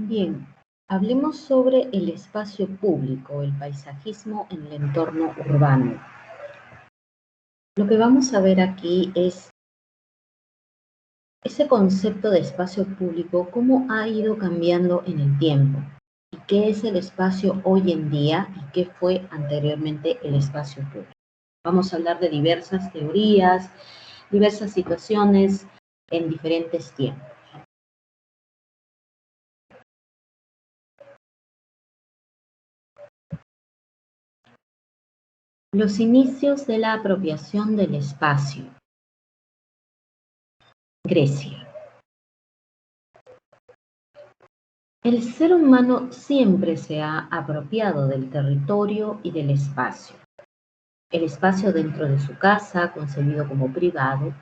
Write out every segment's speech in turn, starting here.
Bien, hablemos sobre el espacio público, el paisajismo en el entorno urbano. Lo que vamos a ver aquí es ese concepto de espacio público, cómo ha ido cambiando en el tiempo, y qué es el espacio hoy en día y qué fue anteriormente el espacio público. Vamos a hablar de diversas teorías, diversas situaciones en diferentes tiempos. Los inicios de la apropiación del espacio. Grecia. El ser humano siempre se ha apropiado del territorio y del espacio. El espacio dentro de su casa, concebido como privado,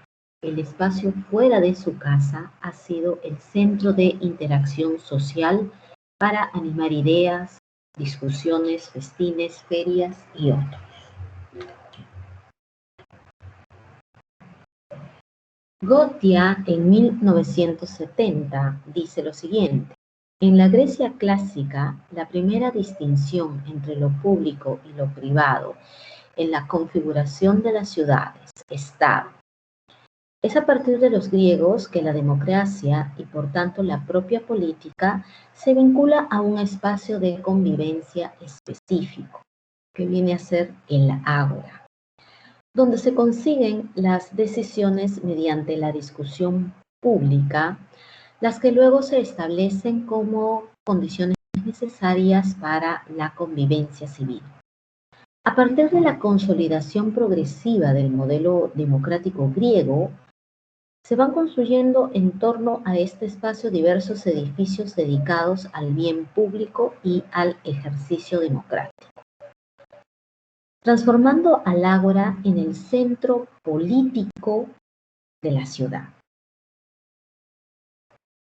el espacio fuera de su casa ha sido el centro de interacción social para animar ideas, discusiones, festines, ferias y otros. Gotia, en 1970, dice lo siguiente: en la Grecia clásica, la primera distinción entre lo público y lo privado en la configuración de las ciudades, Estado. Es a partir de los griegos que la democracia y por tanto la propia política se vincula a un espacio de convivencia específico, que viene a ser el ágora, donde se consiguen las decisiones mediante la discusión pública, las que luego se establecen como condiciones necesarias para la convivencia civil. A partir de la consolidación progresiva del modelo democrático griego, se van construyendo en torno a este espacio diversos edificios dedicados al bien público y al ejercicio democrático, transformando al ágora en el centro político de la ciudad.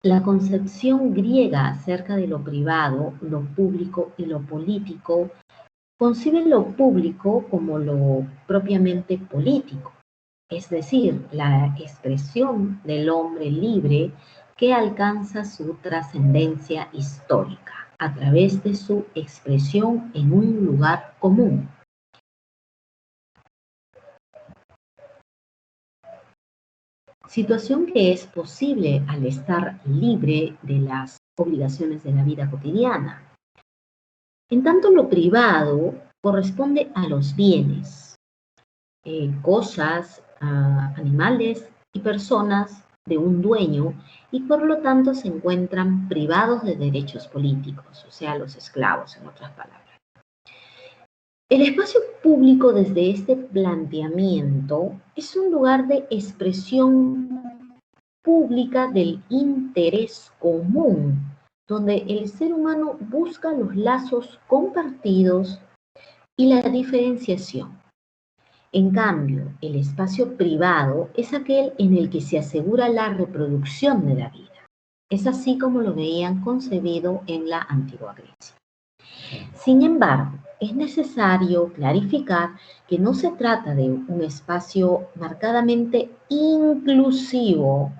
La concepción griega acerca de lo privado, lo público y lo político concibe lo público como lo propiamente político, es decir, la expresión del hombre libre que alcanza su trascendencia histórica a través de su expresión en un lugar común. Situación que es posible al estar libre de las obligaciones de la vida cotidiana. En tanto, lo privado corresponde a los bienes, cosas, animales y personas de un dueño, y por lo tanto se encuentran privados de derechos políticos, o sea, los esclavos, en otras palabras. El espacio público desde este planteamiento es un lugar de expresión pública del interés común, donde el ser humano busca los lazos compartidos y la diferenciación. En cambio, el espacio privado es aquel en el que se asegura la reproducción de la vida. Es así como lo veían concebido en la antigua Grecia. Sin embargo, es necesario clarificar que no se trata de un espacio marcadamente inclusivo,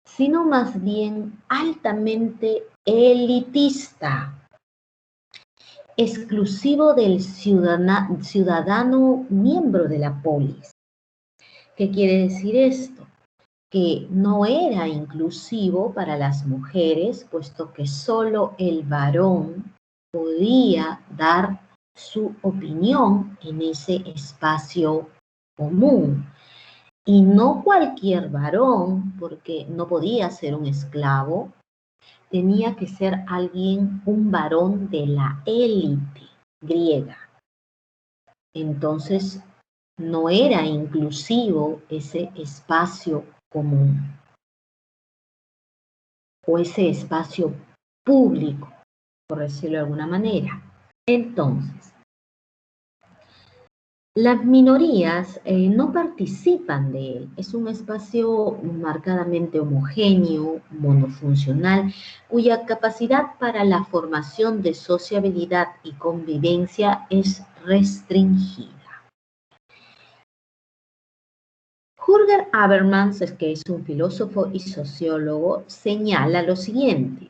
sino más bien altamente elitista, exclusivo del ciudadano miembro de la polis. ¿Qué quiere decir esto? Que no era inclusivo para las mujeres, puesto que solo el varón podía dar su opinión en ese espacio común. Y no cualquier varón, porque no podía ser un esclavo, tenía que ser alguien, un varón de la élite griega. Entonces, no era inclusivo ese espacio común o ese espacio público, por decirlo de alguna manera. Entonces, las minorías no participan de él. Es un espacio marcadamente homogéneo, monofuncional, cuya capacidad para la formación de sociabilidad y convivencia es restringida. Rutger Habermas, que es un filósofo y sociólogo, señala lo siguiente: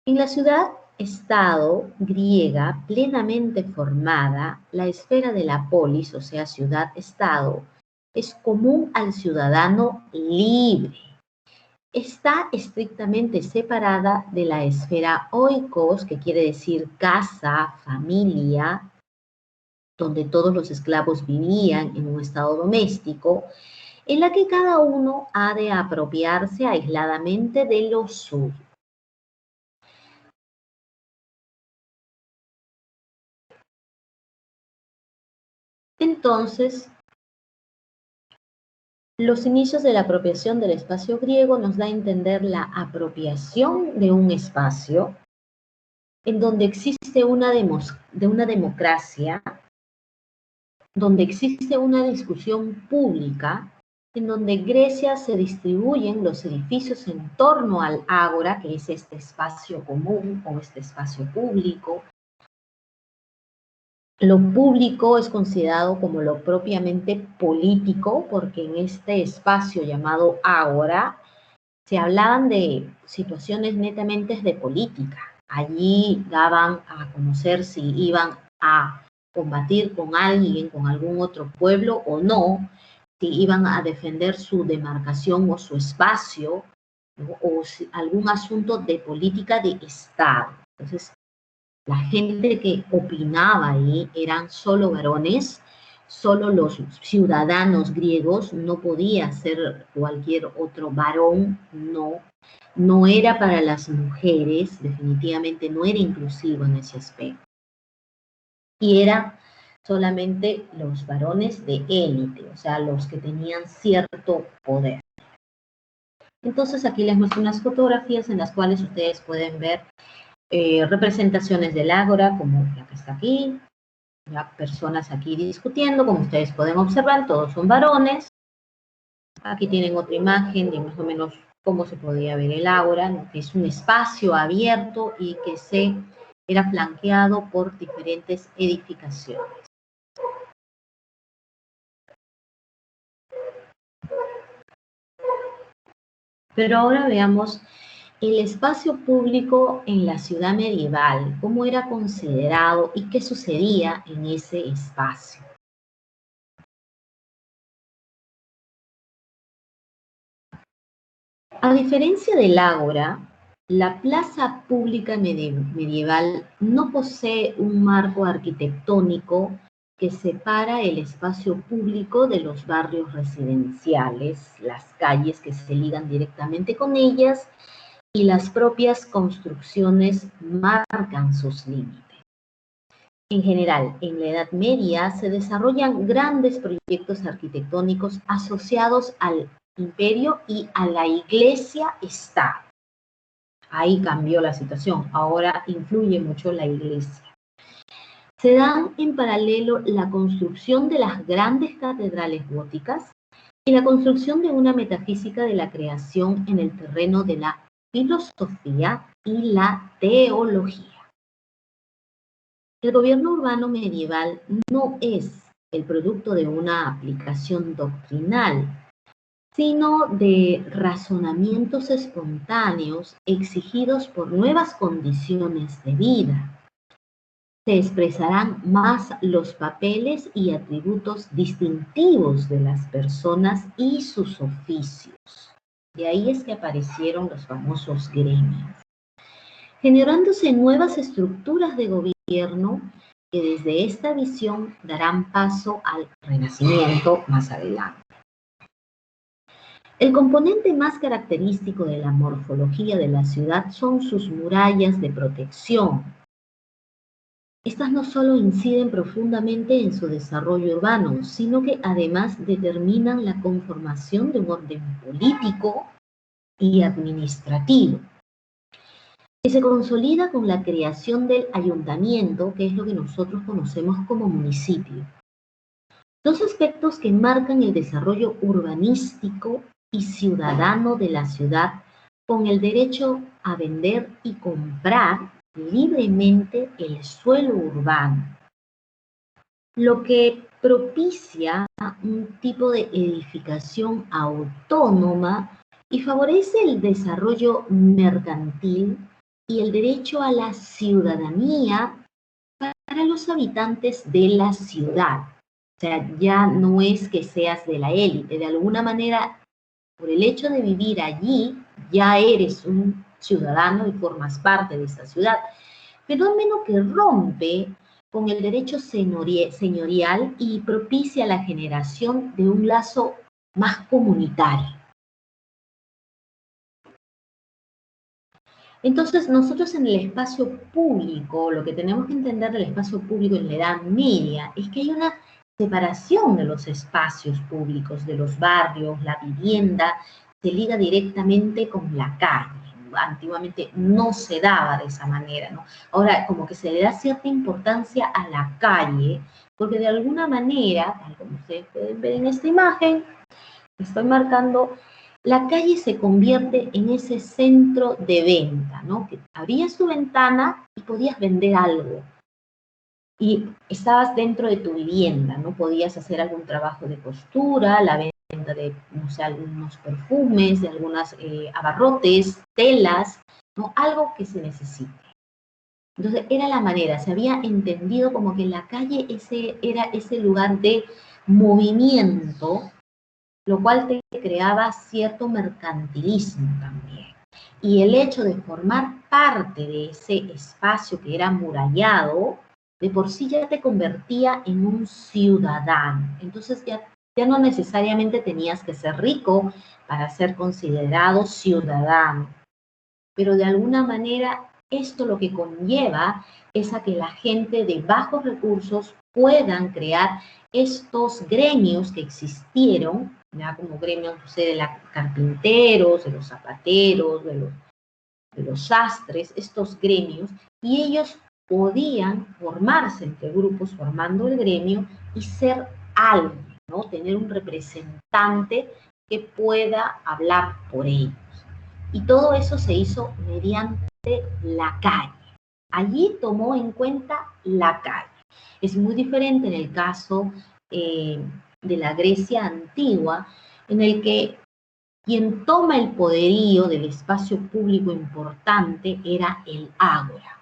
En la ciudad-estado griega plenamente formada, la esfera de la polis, o sea, ciudad-estado, es común al ciudadano libre. Está estrictamente separada de la esfera oikos, que quiere decir casa, familia, donde todos los esclavos vivían en un estado doméstico, en la que cada uno ha de apropiarse aisladamente de lo suyo. Entonces, los inicios de la apropiación del espacio griego nos da a entender la apropiación de un espacio en donde existe una democracia, donde existe una discusión pública, en donde Grecia se distribuyen los edificios en torno al ágora, que es este espacio común o este espacio público. Lo público es considerado como lo propiamente político, porque en este espacio llamado ágora se hablaban de situaciones netamente de política. Allí daban a conocer si iban a combatir con alguien, con algún otro pueblo o no, si iban a defender su demarcación o su espacio, ¿no? O si, algún asunto de política de Estado. Entonces, la gente que opinaba ahí eran solo varones, solo los ciudadanos griegos, no podía ser cualquier otro varón, no, no era para las mujeres, definitivamente no era inclusivo en ese aspecto. Y era solamente los varones de élite, o sea, los que tenían cierto poder. Entonces aquí les muestro unas fotografías en las cuales ustedes pueden ver representaciones del ágora, como la que está aquí, ya personas aquí discutiendo, como ustedes pueden observar, todos son varones. Aquí tienen otra imagen de más o menos cómo se podía ver el ágora, ¿no? Que es un espacio abierto y que era flanqueado por diferentes edificaciones. Pero ahora veamos el espacio público en la ciudad medieval, cómo era considerado y qué sucedía en ese espacio. A diferencia del ágora, la plaza pública medieval no posee un marco arquitectónico que separa el espacio público de los barrios residenciales, las calles que se ligan directamente con ellas y las propias construcciones marcan sus límites. En general, en la Edad Media se desarrollan grandes proyectos arquitectónicos asociados al imperio y a la iglesia-estado. Ahí cambió la situación, ahora influye mucho la iglesia. Se dan en paralelo la construcción de las grandes catedrales góticas y la construcción de una metafísica de la creación en el terreno de la filosofía y la teología. El gobierno urbano medieval no es el producto de una aplicación doctrinal, sino de razonamientos espontáneos exigidos por nuevas condiciones de vida. Se expresarán más los papeles y atributos distintivos de las personas y sus oficios. De ahí es que aparecieron los famosos gremios, generándose nuevas estructuras de gobierno que desde esta visión darán paso al Renacimiento más adelante. El componente más característico de la morfología de la ciudad son sus murallas de protección. Estas no solo inciden profundamente en su desarrollo urbano, sino que además determinan la conformación de un orden político y administrativo, que se consolida con la creación del ayuntamiento, que es lo que nosotros conocemos como municipio. Dos aspectos que marcan el desarrollo urbanístico y ciudadano de la ciudad, con el derecho a vender y comprar libremente el suelo urbano, lo que propicia un tipo de edificación autónoma y favorece el desarrollo mercantil y el derecho a la ciudadanía para los habitantes de la ciudad. O sea, ya no es que seas de la élite, de alguna manera, por el hecho de vivir allí, ya eres un ciudadano y formas parte de esa ciudad. Fenómeno que rompe con el derecho señorial y propicia la generación de un lazo más comunitario. Entonces, nosotros en el espacio público, lo que tenemos que entender del espacio público en la Edad Media es que hay una separación de los espacios públicos, de los barrios, la vivienda, se liga directamente con la calle. Antiguamente no se daba de esa manera, ¿no? Ahora, como que se le da cierta importancia a la calle, porque de alguna manera, tal como ustedes pueden ver en esta imagen, estoy marcando, la calle se convierte en ese centro de venta, ¿no? Que abrías tu ventana y podías vender algo. Y estabas dentro de tu vivienda, ¿no? Podías hacer algún trabajo de costura, la venta de, no sé, algunos perfumes, de algunos abarrotes, telas, ¿no? Algo que se necesite. Entonces, era la manera, se había entendido como que la calle era ese lugar de movimiento, lo cual te creaba cierto mercantilismo también. Y el hecho de formar parte de ese espacio que era amurallado, de por sí ya te convertía en un ciudadano. Entonces ya no necesariamente tenías que ser rico para ser considerado ciudadano. Pero de alguna manera esto lo que conlleva es a que la gente de bajos recursos puedan crear estos gremios que existieron, ya como gremios, no sé, de los carpinteros, de los zapateros, de los sastres, estos gremios, y ellos podían formarse entre grupos formando el gremio y ser alguien, ¿no? Tener un representante que pueda hablar por ellos. Y todo eso se hizo mediante la calle. Allí tomó en cuenta la calle. Es muy diferente en el caso de la Grecia antigua, en el que quien toma el poderío del espacio público importante era el ágora.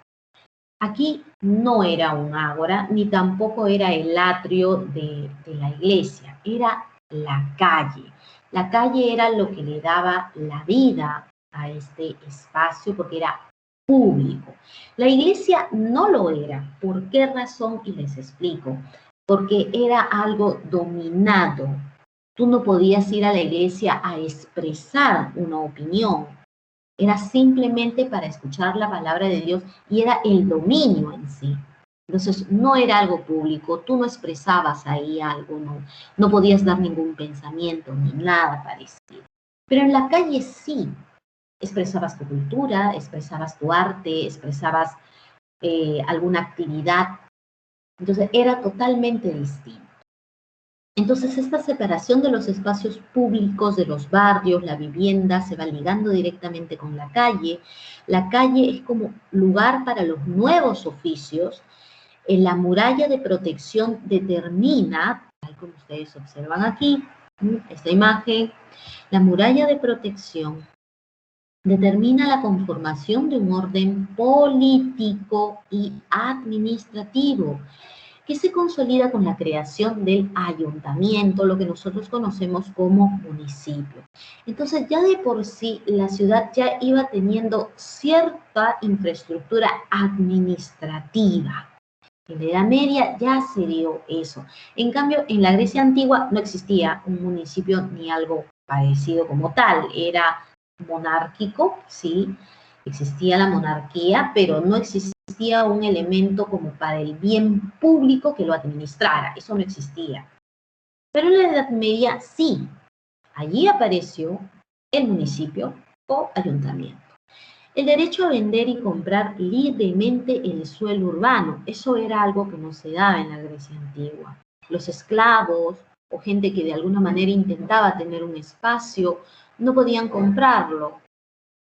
Aquí no era un ágora, ni tampoco era el atrio de la iglesia, era la calle. La calle era lo que le daba la vida a este espacio porque era público. La iglesia no lo era. ¿Por qué razón? Y les explico. Porque era algo dominado. Tú no podías ir a la iglesia a expresar una opinión. Era simplemente para escuchar la palabra de Dios y era el dominio en sí. Entonces, no era algo público, tú no expresabas ahí algo, no podías dar ningún pensamiento ni nada parecido. Pero en la calle sí, expresabas tu cultura, expresabas tu arte, expresabas alguna actividad. Entonces, era totalmente distinto. Entonces, esta separación de los espacios públicos, de los barrios, la vivienda, se va ligando directamente con la calle. La calle es como lugar para los nuevos oficios. En la muralla de protección determina, tal como ustedes observan aquí, esta imagen, la muralla de protección determina la conformación de un orden político y administrativo que se consolida con la creación del ayuntamiento, lo que nosotros conocemos como municipio. Entonces, ya de por sí, la ciudad ya iba teniendo cierta infraestructura administrativa. En la Edad Media ya se dio eso. En cambio, en la Grecia antigua no existía un municipio ni algo parecido como tal. Era monárquico, sí, existía la monarquía, pero no existía un elemento como para el bien público que lo administrara. Eso no existía. Pero en la Edad Media sí. Allí apareció el municipio o ayuntamiento. El derecho a vender y comprar libremente el suelo urbano, eso era algo que no se daba en la Grecia antigua. Los esclavos o gente que de alguna manera intentaba tener un espacio no podían comprarlo.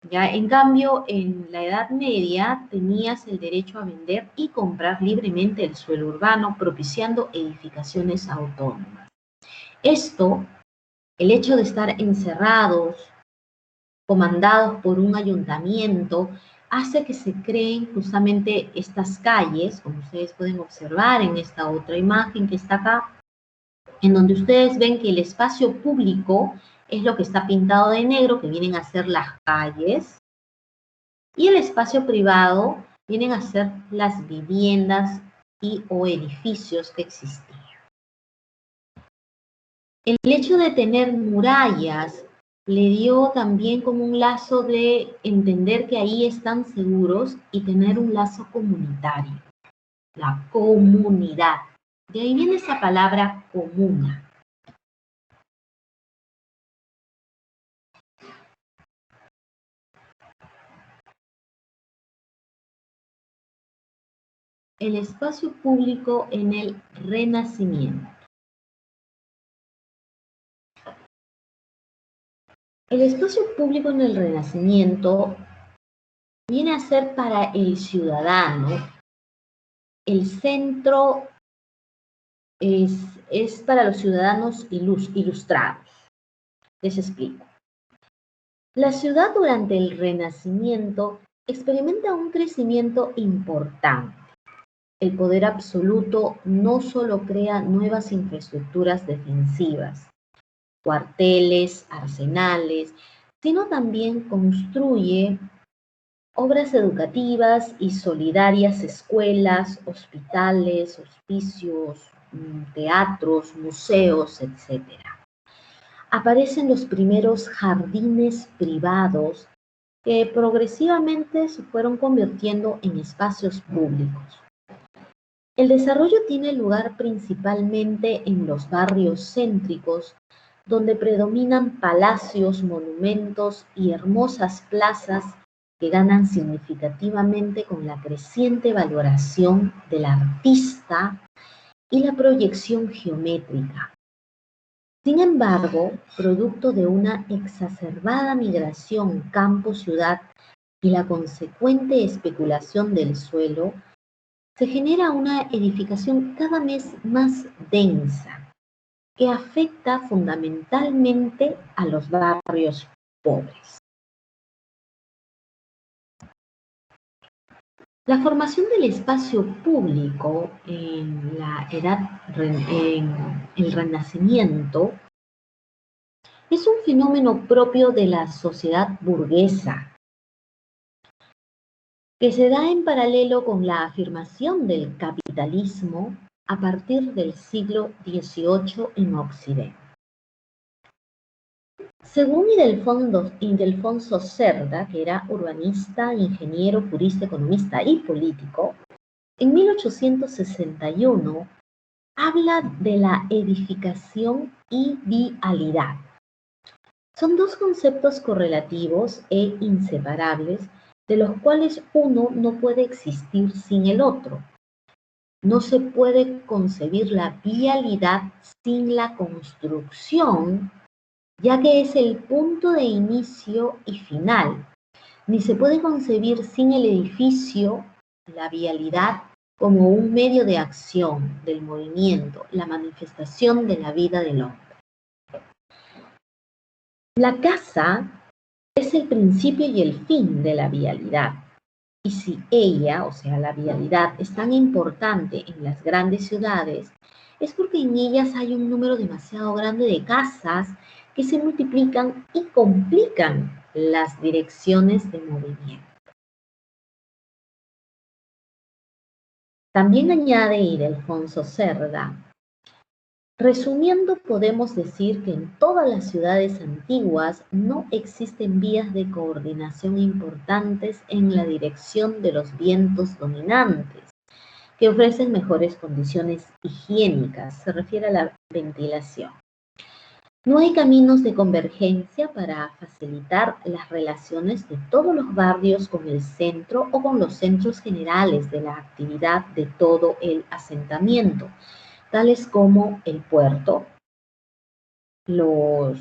Ya, en cambio, en la Edad Media tenías el derecho a vender y comprar libremente el suelo urbano, propiciando edificaciones autónomas. Esto, el hecho de estar encerrados, comandados por un ayuntamiento, hace que se creen justamente estas calles, como ustedes pueden observar en esta otra imagen que está acá, en donde ustedes ven que el espacio público es lo que está pintado de negro, que vienen a ser las calles, y el espacio privado vienen a ser las viviendas y o edificios que existían. El hecho de tener murallas le dio también como un lazo de entender que ahí están seguros y tener un lazo comunitario, la comunidad. De ahí viene esa palabra comuna. El espacio público en el Renacimiento. El espacio público en el Renacimiento viene a ser para el ciudadano. El centro es para los ciudadanos ilustrados. Les explico. La ciudad durante el Renacimiento experimenta un crecimiento importante. El poder absoluto no solo crea nuevas infraestructuras defensivas, cuarteles, arsenales, sino también construye obras educativas y solidarias, escuelas, hospitales, hospicios, teatros, museos, etc. Aparecen los primeros jardines privados que progresivamente se fueron convirtiendo en espacios públicos. El desarrollo tiene lugar principalmente en los barrios céntricos, donde predominan palacios, monumentos y hermosas plazas que ganan significativamente con la creciente valoración del artista y la proyección geométrica. Sin embargo, producto de una exacerbada migración campo-ciudad y la consecuente especulación del suelo, se genera una edificación cada vez más densa, que afecta fundamentalmente a los barrios pobres. La formación del espacio público en el Renacimiento es un fenómeno propio de la sociedad burguesa, que se da en paralelo con la afirmación del capitalismo a partir del siglo XVIII en Occidente. Según Ildefonso Cerda, que era urbanista, ingeniero, jurista, economista y político, en 1861 habla de la edificación y vialidad. Son dos conceptos correlativos e inseparables, de los cuales uno no puede existir sin el otro. No se puede concebir la vialidad sin la construcción, ya que es el punto de inicio y final. Ni se puede concebir sin el edificio, la vialidad, como un medio de acción, del movimiento, la manifestación de la vida del hombre. La casa es el principio y el fin de la vialidad. Y si ella, o sea, la vialidad, es tan importante en las grandes ciudades, es porque en ellas hay un número demasiado grande de casas que se multiplican y complican las direcciones de movimiento. También añade Ildefonso Cerda: resumiendo, podemos decir que en todas las ciudades antiguas no existen vías de coordinación importantes en la dirección de los vientos dominantes, que ofrecen mejores condiciones higiénicas, se refiere a la ventilación. No hay caminos de convergencia para facilitar las relaciones de todos los barrios con el centro o con los centros generales de la actividad de todo el asentamiento, tales como el puerto, los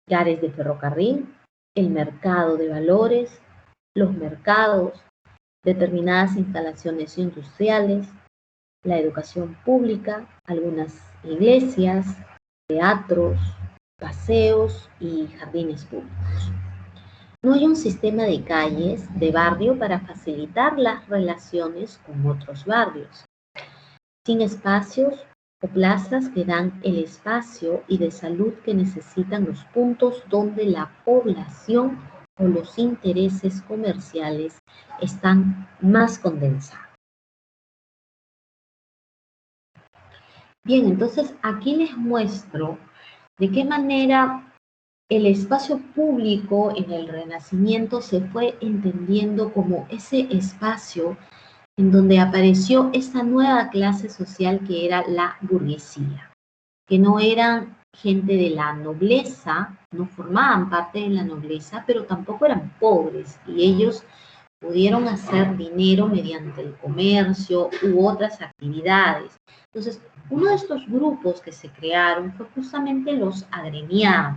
lugares de ferrocarril, el mercado de valores, los mercados, determinadas instalaciones industriales, la educación pública, algunas iglesias, teatros, paseos y jardines públicos. No hay un sistema de calles de barrio para facilitar las relaciones con otros barrios. Sin espacios o plazas que dan el espacio y de salud que necesitan los puntos donde la población o los intereses comerciales están más condensados. Bien, entonces aquí les muestro de qué manera el espacio público en el Renacimiento se fue entendiendo como ese espacio en donde apareció esta nueva clase social que era la burguesía, que no eran gente de la nobleza, no formaban parte de la nobleza, pero tampoco eran pobres, y ellos pudieron hacer dinero mediante el comercio u otras actividades. Entonces, uno de estos grupos que se crearon fue justamente los agremiados.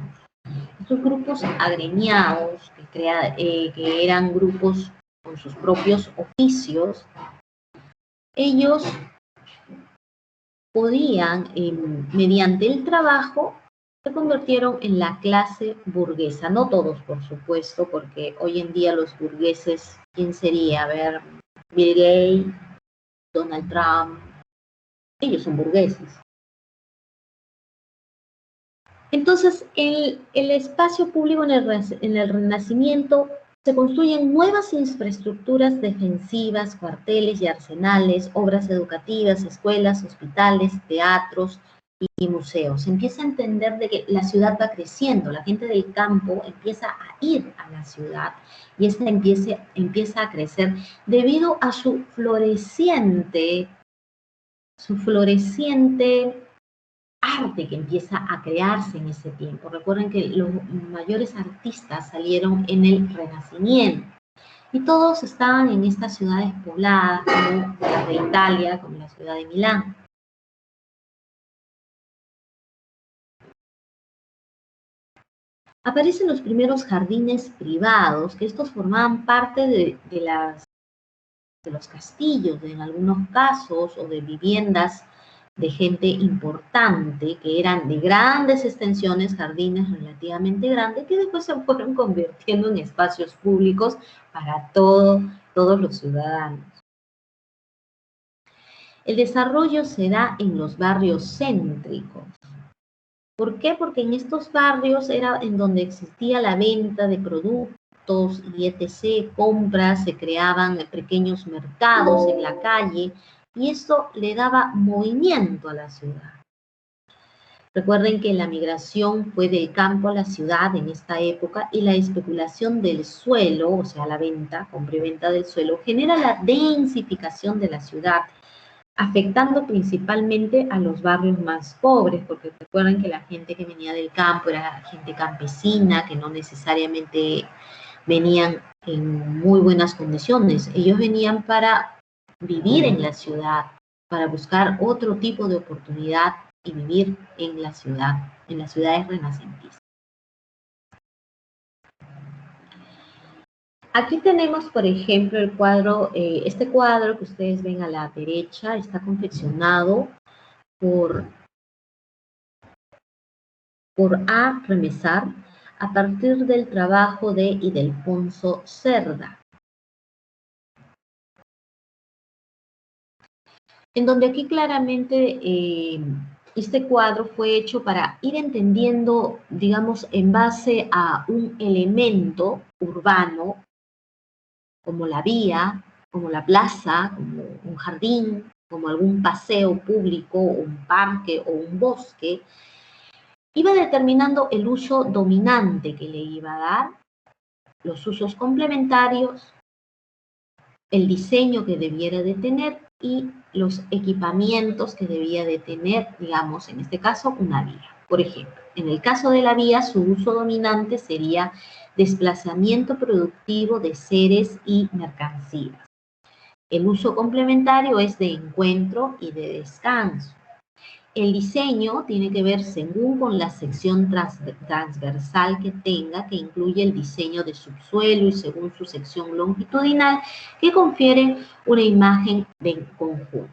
Estos grupos agremiados, que eran grupos con sus propios oficios, ellos podían, mediante el trabajo, se convirtieron en la clase burguesa. No todos, por supuesto, porque hoy en día los burgueses, ¿quién sería? A ver, Bill Gates, Donald Trump, ellos son burgueses. Entonces, el espacio público en el Renacimiento se construyen nuevas infraestructuras defensivas, cuarteles y arsenales, obras educativas, escuelas, hospitales, teatros y museos. Se empieza a entender de que la ciudad va creciendo, la gente del campo empieza a ir a la ciudad y esta empieza a crecer debido a su floreciente arte que empieza a crearse en ese tiempo. Recuerden que los mayores artistas salieron en el Renacimiento y todos estaban en estas ciudades pobladas, como las de Italia, como la ciudad de Milán. Aparecen los primeros jardines privados, que estos formaban parte de los castillos, en algunos casos, o de viviendas de gente importante, que eran de grandes extensiones, jardines relativamente grandes, que después se fueron convirtiendo en espacios públicos para todos los ciudadanos. El desarrollo se da en los barrios céntricos. ¿Por qué? Porque en estos barrios era en donde existía la venta de productos y etc., compras, se creaban pequeños mercados en la calle, y esto le daba movimiento a la ciudad. Recuerden que la migración fue del campo a la ciudad en esta época y la especulación del suelo, o sea, la venta, compra y venta del suelo, genera la densificación de la ciudad, afectando principalmente a los barrios más pobres, porque recuerden que la gente que venía del campo era gente campesina, que no necesariamente venían en muy buenas condiciones. Ellos venían para vivir en la ciudad, para buscar otro tipo de oportunidad y vivir en la ciudad, en las ciudades renacentistas. Aquí tenemos, por ejemplo, el cuadro, este cuadro que ustedes ven a la derecha está confeccionado por A. Remesar a partir del trabajo de Ildefonso Cerda, en donde aquí claramente este cuadro fue hecho para ir entendiendo, digamos, en base a un elemento urbano, como la vía, como la plaza, como un jardín, como algún paseo público, un parque o un bosque, iba determinando el uso dominante que le iba a dar, los usos complementarios, el diseño que debiera de tener y los equipamientos que debía de tener, digamos, en este caso, una vía. Por ejemplo, en el caso de la vía, su uso dominante sería desplazamiento productivo de seres y mercancías. El uso complementario es de encuentro y de descanso. El diseño tiene que ver según con la sección transversal que tenga, que incluye el diseño de subsuelo y según su sección longitudinal, que confiere una imagen de conjunto.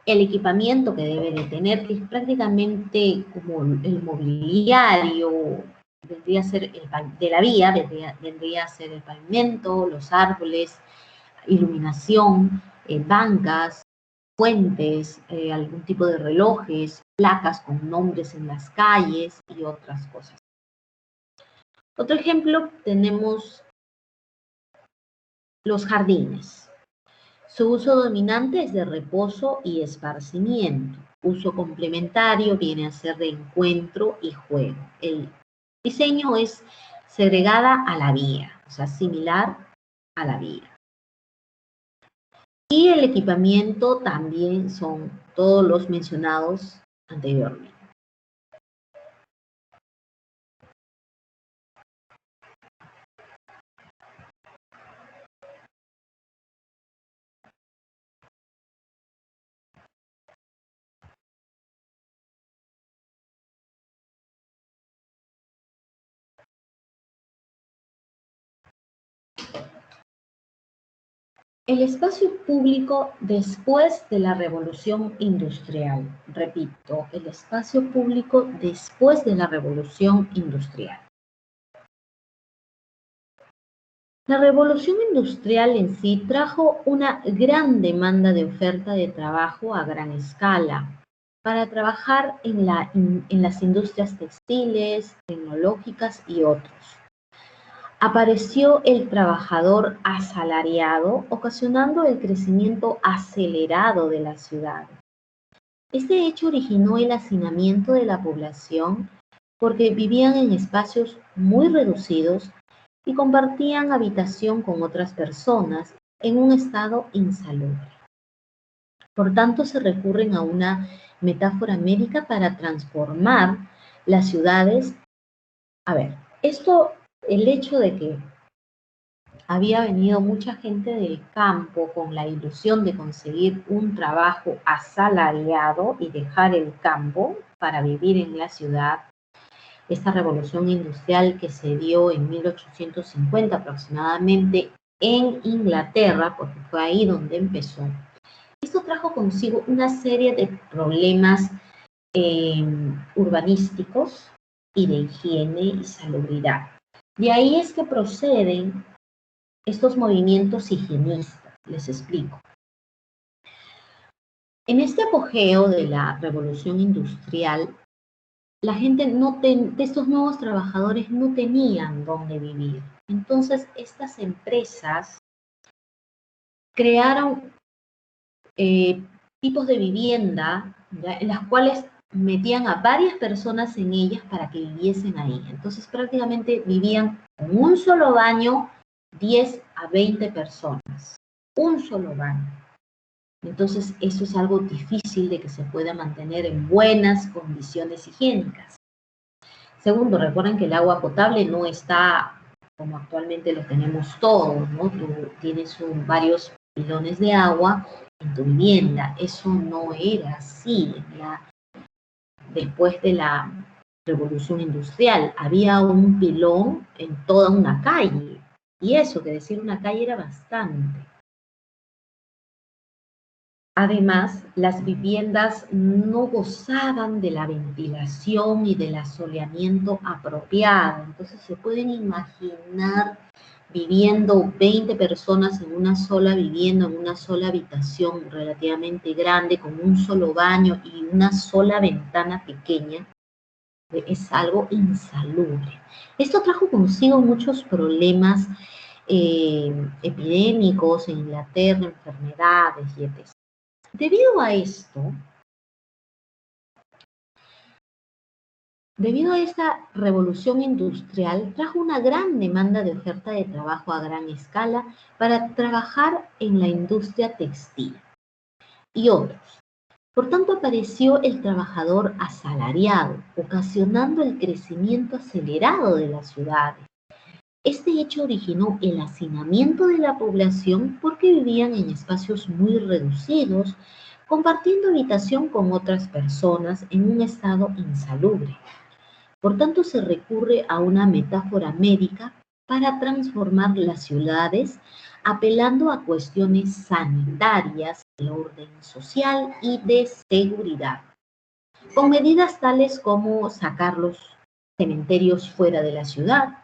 El equipamiento que debe de tener es prácticamente como el mobiliario, vendría a ser de la vía, vendría a ser el pavimento, los árboles, iluminación, bancas, fuentes, algún tipo de relojes, placas con nombres en las calles y otras cosas. Otro ejemplo tenemos los jardines. Su uso dominante es de reposo y esparcimiento. Uso complementario viene a ser de encuentro y juego. El diseño es segregada a la vía, o sea, similar a la vía. Y el equipamiento también son todos los mencionados anteriormente. El espacio público después de la Revolución Industrial. Repito, el espacio público después de la Revolución Industrial. La Revolución Industrial en sí trajo una gran demanda de oferta de trabajo a gran escala para trabajar en las industrias textiles, tecnológicas y otros. Apareció el trabajador asalariado, ocasionando el crecimiento acelerado de la ciudad. Este hecho originó el hacinamiento de la población porque vivían en espacios muy reducidos y compartían habitación con otras personas en un estado insalubre. Por tanto, se recurren a una metáfora médica para transformar las ciudades. A ver, el hecho de que había venido mucha gente del campo con la ilusión de conseguir un trabajo asalariado y dejar el campo para vivir en la ciudad. Esta revolución industrial que se dio en 1850 aproximadamente en Inglaterra, porque fue ahí donde empezó. Esto trajo consigo una serie de problemas urbanísticos y de higiene y salubridad. De ahí es que proceden estos movimientos higienistas. Les explico. En este apogeo de la revolución industrial, la gente de estos nuevos trabajadores no tenían dónde vivir. Entonces, estas empresas crearon tipos de vivienda, ¿ya?, en las cuales metían a varias personas en ellas para que viviesen ahí. Entonces, prácticamente vivían con un solo baño 10 a 20 personas. Un solo baño. Entonces, eso es algo difícil de que se pueda mantener en buenas condiciones higiénicas. Segundo, recuerden que el agua potable no está como actualmente lo tenemos todos, ¿no? Tú tienes varios pilones de agua en tu vivienda. Eso no era así. Después de la revolución industrial, había un pilón en toda una calle. Y eso, que decir una calle era bastante. Además, las viviendas no gozaban de la ventilación y del asoleamiento apropiado. Entonces, se pueden imaginar viviendo 20 personas en una sola vivienda, en una sola habitación relativamente grande, con un solo baño y una sola ventana pequeña. Es algo insalubre. Esto trajo consigo muchos problemas epidémicos en Inglaterra, enfermedades y etc. Debido a esta revolución industrial, trajo una gran demanda de oferta de trabajo a gran escala para trabajar en la industria textil y otros. Por tanto, apareció el trabajador asalariado, ocasionando el crecimiento acelerado de las ciudades. Este hecho originó el hacinamiento de la población porque vivían en espacios muy reducidos, compartiendo habitación con otras personas en un estado insalubre. Por tanto, se recurre a una metáfora médica para transformar las ciudades, apelando a cuestiones sanitarias, de orden social y de seguridad, con medidas tales como sacarlos cementerios fuera de la ciudad.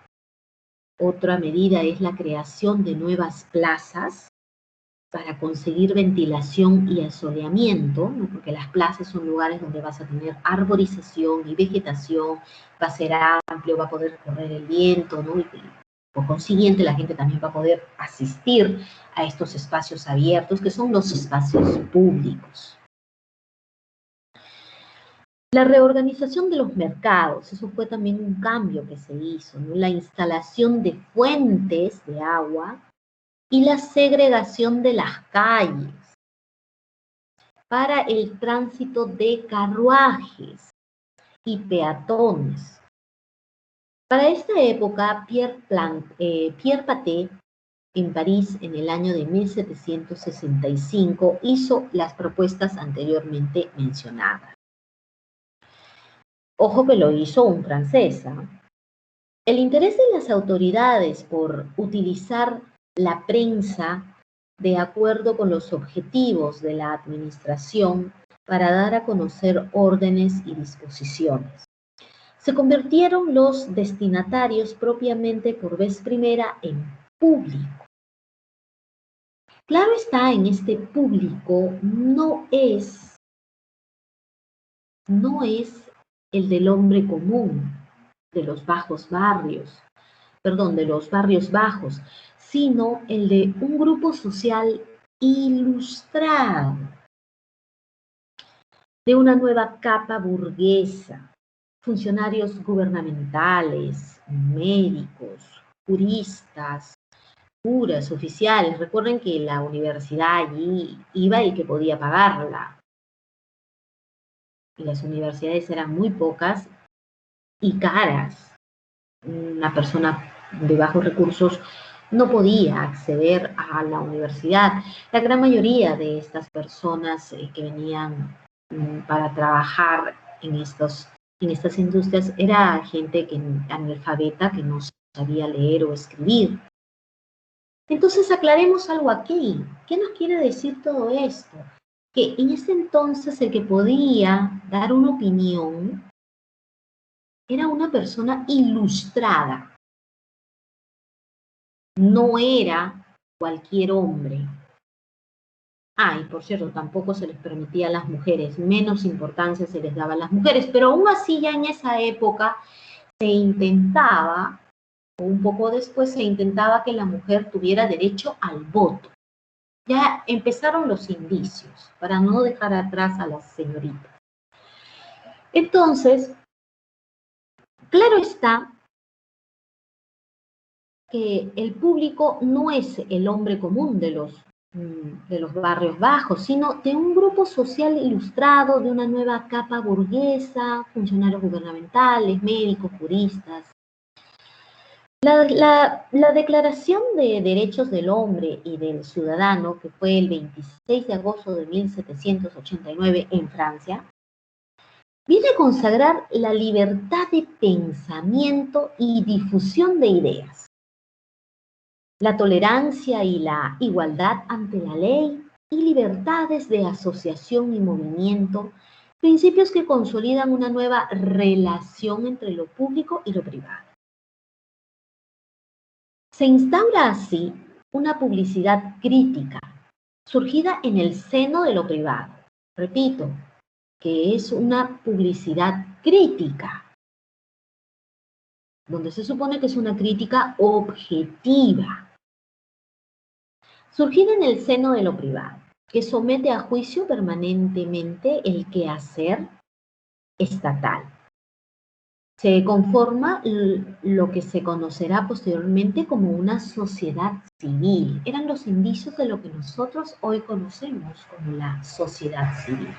Otra medida es la creación de nuevas plazas para conseguir ventilación y asoleamiento, ¿no? Porque las plazas son lugares donde vas a tener arborización y vegetación, va a ser amplio, va a poder correr el viento, ¿no? Y por consiguiente la gente también va a poder asistir a estos espacios abiertos, que son los espacios públicos. La reorganización de los mercados, eso fue también un cambio que se hizo, ¿no? La instalación de fuentes de agua y la segregación de las calles para el tránsito de carruajes y peatones. Para esta época, Pierre Paté, en París, en el año de 1765, hizo las propuestas anteriormente mencionadas. Ojo que lo hizo un francés, ¿eh? El interés de las autoridades por utilizar la prensa de acuerdo con los objetivos de la administración para dar a conocer órdenes y disposiciones. Se convirtieron los destinatarios propiamente por vez primera en público. Claro está, en este público no es el del hombre común, de los de los barrios bajos, sino el de un grupo social ilustrado, de una nueva capa burguesa, funcionarios gubernamentales, médicos, juristas, curas, oficiales. Recuerden que la universidad allí iba el que podía pagarla. Y las universidades eran muy pocas y caras. Una persona de bajos recursos no podía acceder a la universidad. La gran mayoría de estas personas que venían para trabajar en estas industrias era gente analfabeta que no sabía leer o escribir. Entonces aclaremos algo aquí. ¿Qué nos quiere decir todo esto? Que en ese entonces el que podía dar una opinión era una persona ilustrada. No era cualquier hombre. Y por cierto, tampoco se les permitía a las mujeres, menos importancia se les daba a las mujeres, pero aún así ya en esa época se intentaba, o un poco después se intentaba que la mujer tuviera derecho al voto. Ya empezaron los indicios, para no dejar atrás a las señoritas. Entonces, claro está que el público no es el hombre común de los barrios bajos, sino de un grupo social ilustrado, de una nueva capa burguesa, funcionarios gubernamentales, médicos, juristas. La Declaración de Derechos del Hombre y del Ciudadano, que fue el 26 de agosto de 1789 en Francia, viene a consagrar la libertad de pensamiento y difusión de ideas, la tolerancia y la igualdad ante la ley y libertades de asociación y movimiento, principios que consolidan una nueva relación entre lo público y lo privado. Se instaura así una publicidad crítica, surgida en el seno de lo privado. Repito, que es una publicidad crítica, donde se supone que es una crítica objetiva, surgida en el seno de lo privado, que somete a juicio permanentemente el quehacer estatal. Se conforma lo que se conocerá posteriormente como una sociedad civil. Eran los indicios de lo que nosotros hoy conocemos como la sociedad civil.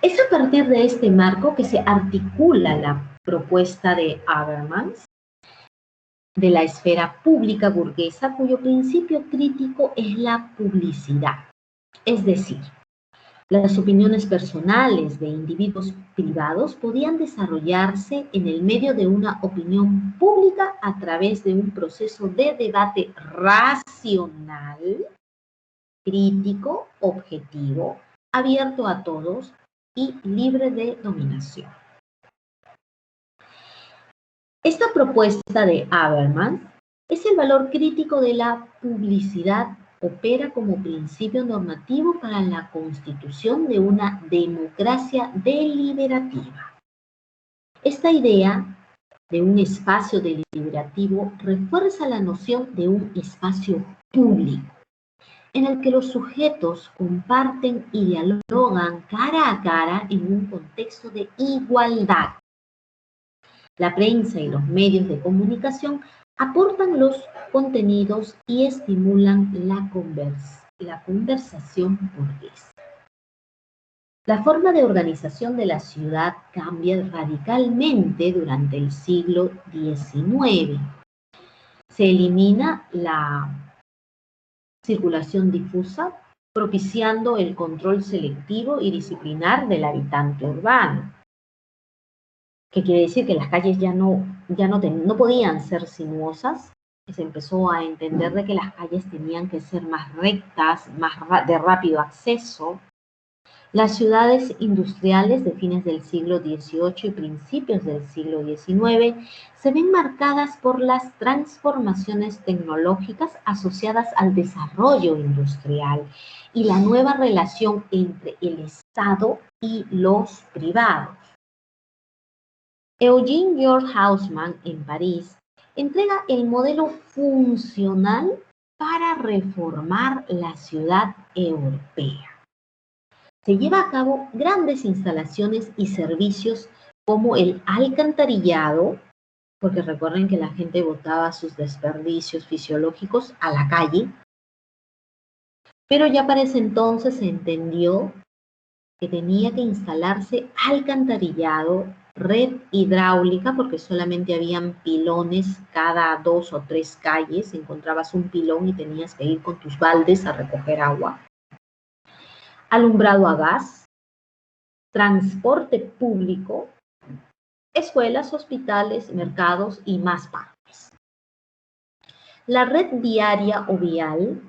Es a partir de este marco que se articula la propuesta de Habermas de la esfera pública burguesa, cuyo principio crítico es la publicidad. Es decir, las opiniones personales de individuos privados podían desarrollarse en el medio de una opinión pública a través de un proceso de debate racional, crítico, objetivo, abierto a todos y libre de dominación. Esta propuesta de Habermas es el valor crítico de la publicidad, opera como principio normativo para la constitución de una democracia deliberativa. Esta idea de un espacio deliberativo refuerza la noción de un espacio público, en el que los sujetos comparten y dialogan cara a cara en un contexto de igualdad. La prensa y los medios de comunicación aportan los contenidos y estimulan la conversación burguesa. La forma de organización de la ciudad cambia radicalmente durante el siglo XIX. Se elimina la circulación difusa, propiciando el control selectivo y disciplinar del habitante urbano. ¿Qué quiere decir? Que las calles ya no podían ser sinuosas. Se empezó a entender de que las calles tenían que ser más rectas, de rápido acceso. Las ciudades industriales de fines del siglo XVIII y principios del siglo XIX se ven marcadas por las transformaciones tecnológicas asociadas al desarrollo industrial y la nueva relación entre el Estado y los privados. Eugene George Haussmann, en París, entrega el modelo funcional para reformar la ciudad europea. Se lleva a cabo grandes instalaciones y servicios como el alcantarillado, porque recuerden que la gente botaba sus desperdicios fisiológicos a la calle, pero ya para ese entonces se entendió que tenía que instalarse alcantarillado, red hidráulica, porque solamente habían pilones cada 2 o 3 calles, encontrabas un pilón y tenías que ir con tus baldes a recoger agua. Alumbrado a gas, transporte público, escuelas, hospitales, mercados y más partes. La red viaria o vial